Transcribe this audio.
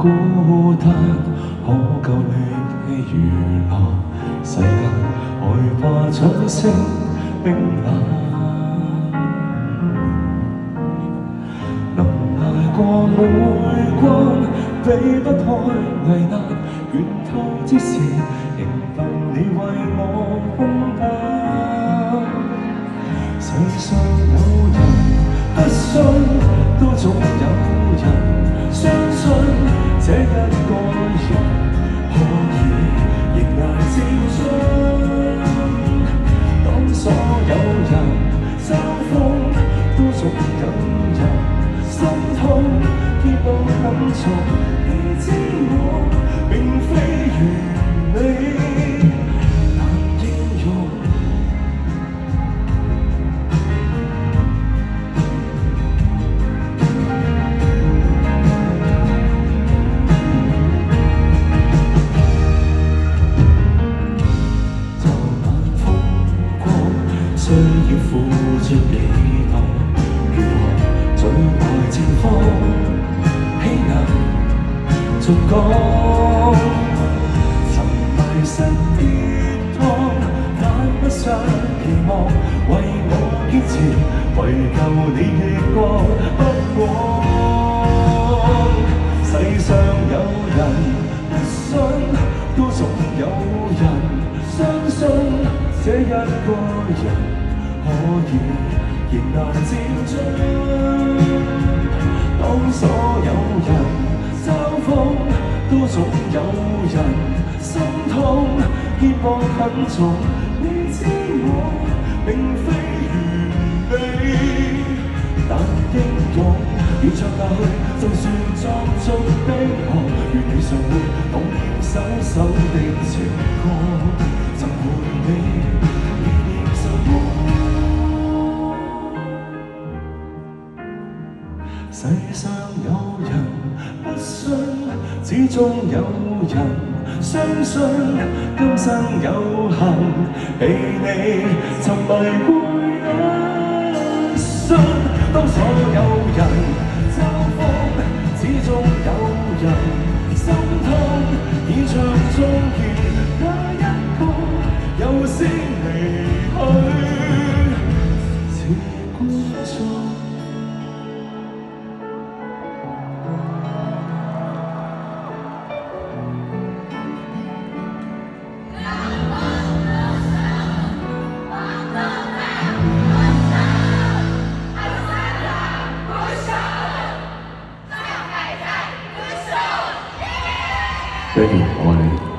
孤單，可夠力氣娛樂世間，害怕掌聲冰冷。能捱過每關，避不開危難，倦透之時，仍憑你為我空擔。世上有人不信，都總有人相信，這一個人可以迎捱戰爭。當所有人嘲諷，都總有人心痛，肩膀很重。你知我並非完美，難應用。昨晚風光需要付出幾多？如何最壞情況稀難盡講？曾迷失跌宕，但不想期望，為我堅持，為救你逆過不枉。世上有人不信，都總有人相信，這一個人可以迎難戰爭。當所有人嘲諷，都總有人心痛，肩膀很重。你知我並非完美，但英勇要唱下去，就算撞進冰河，願你常會動搖手手的情歌，曾陪你歷練受過。世上有人不信，始終有人相信，今生有幸被你沉迷過一生。當所有人嘲諷，始終有人心痛，演唱終結，那一個又先離去，是觀眾。Baby，我愛你。